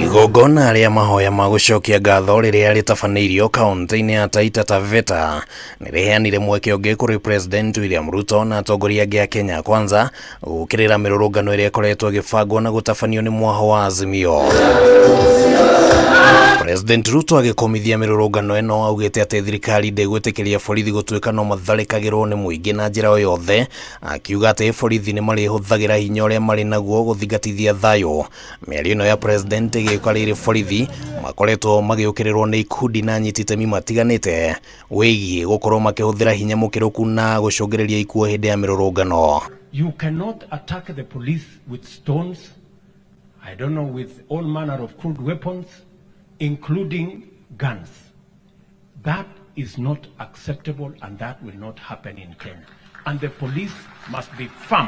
Igongona rĩa mahoya ma gucokia ngatho riria ritabanĩirio kaunti-inĩ ya TAITA TAVETA nĩrĩheanire mweke ũngĩ kũrĩ President William Ruto na atongoria angĩ a Kenya Kwanza gũkĩrĩra mĩrũrũngano ĩrĩa ĩkoretwo ĩgĩbangwo na gũtabanio nĩ mwaho wa Azimio. President Ruto agĩkomithia mĩrũrũngano ĩno augĩte atĩ thirikari ndĩgwĩtĩkĩria borithi gũtuĩka no matharĩkagĩrwo nĩ mũingĩ na njĩra o yothe, akiuga atĩ borithi nĩ marĩhũthagĩra hinya ũrĩa marĩ naguo gũthingatithia thayũ. Mĩario ĩno ya President ĩgĩũka rĩrĩ borithi makoretwo magĩũkĩrĩrwo nĩ ikundi na anyiti itemi matiganĩte wĩgiĩ gũkorwo makĩhũthĩra hinya mũkĩrũku na gũcũngĩrĩria ikuũ hĩndĩ ya mĩrũrũngano. You cannot attack the police with stones, I don't know, with all manner of crude weapons, including guns. That is not acceptable and that will not happen in Kenya. And the police must be firm.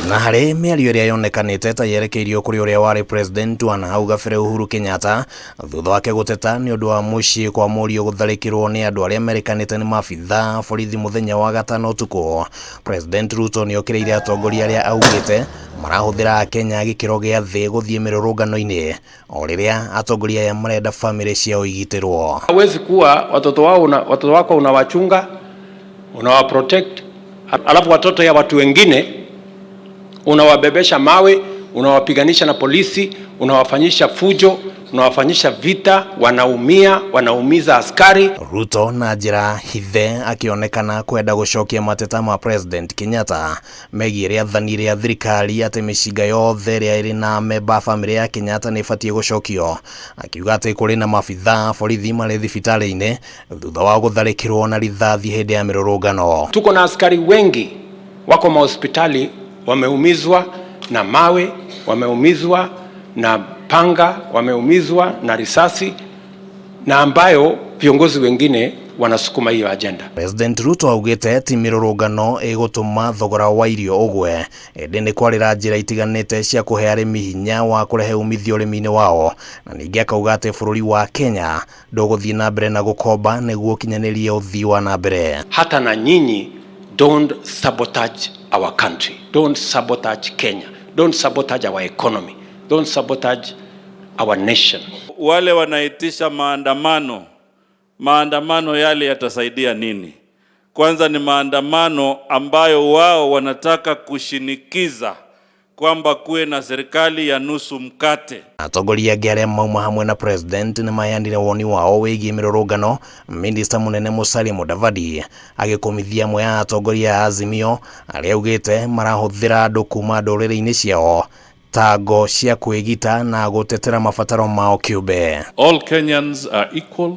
Na harĩ mĩario ĩrĩa yonekanĩte ta yerekeirio kũrĩ ũrĩa warĩ President wa nahau gabere Uhuru Kenyatta thutha wake gũteta nĩ ũndũ wa mũciĩ kwa mũriũ gũtharĩkĩrwo nĩ andũ arĩa merĩkanĩte nĩ maabithaa borithi mũthenya wa gatano ũtukũ. President Ruto nĩ okĩrĩire atongoria arĩa augĩte marahũthĩra Akenya gĩkĩro gĩa thĩ gũthiĩ mĩrũrũngano-inĩ o rĩrĩa atongoria aya marenda famĩlĩ ciao igitĩrwo. Hawezi kuwa watoto wako unawachunga, unawaprotect, alafu watoto ya watu wengine unawabebesha mawe, unawapiganisha na polisi, unawafanyisha fujo, unawafanyisha vita, wanaumiza askari. Ruto na njĩra hithe akĩonekana kwenda gũcokia mateta ma President Kenyatta megiĩ rĩathani rĩa thirikari atĩ mĩcinga yothe ĩrĩa ĩrĩ na memba famĩlĩ ya Kenyatta nĩ ĩbatiĩ gũcokio, akiuga atĩ kũrĩ na maabithaa borithi marĩ thibitarĩ-inĩ thutha wa gũtharĩkĩrwo na rithathi hĩndĩ ya mĩrũrũngano. Tuko na askari wengi wako mahospitali wameumizwa na mawe, wameumizwa na panga, wameumizwa na risasi, na ambayo viongozi wengine wanasukuma hiyo agenda. President Ruto augĩte ti mĩrũrũngano ĩgũtũma thogora wa irio ũgwe, ĩndĩ nĩ kwarĩra njĩra itiganĩte cia kũhe arĩmi hinya wa kũrehe umithio ũrĩmi-inĩ wao, na ningĩ akauga atĩ bũrũri wa Kenya ndũgũthiĩ na mbere na gũkomba nĩguo kinyanĩrie ũthii wa na mbere. Hata na nyinyi, don't sabotage our country, don't sabotage Kenya, don't sabotage our economy, don't sabotage our nation. Wale wanaitisha maandamano yale yatasaidia nini? Kwanza ni maandamano ambayo wao wanataka kushinikiza kwamba kuwe na serikali ya nusu mkate. Atongoria angĩ arĩa mauma hamwe na President nĩ maheanire woni wao wĩgiĩ mĩrũrũngano. Minista mũnene Musalia Mudavadi agĩkomithia amwe ya atongoria a Azimio arĩa augĩte marahũthĩra andũ kuma ndũrĩrĩ-inĩ ciao ta ngo cia kwĩgita na gũtetera mabataro mao kĩũmbe. All Kenyans are equal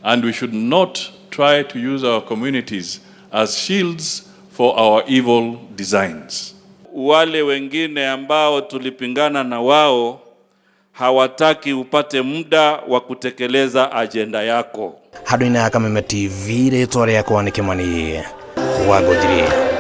and we should not try to use our communities as shields for our evil designs. Wale wengine ambao tulipingana na wao hawataki upate muda wa kutekeleza agenda yako. Handũ-inĩ ya Kameme TV rĩtwa rĩakwa nĩ Kĩmani wa GUTIRI.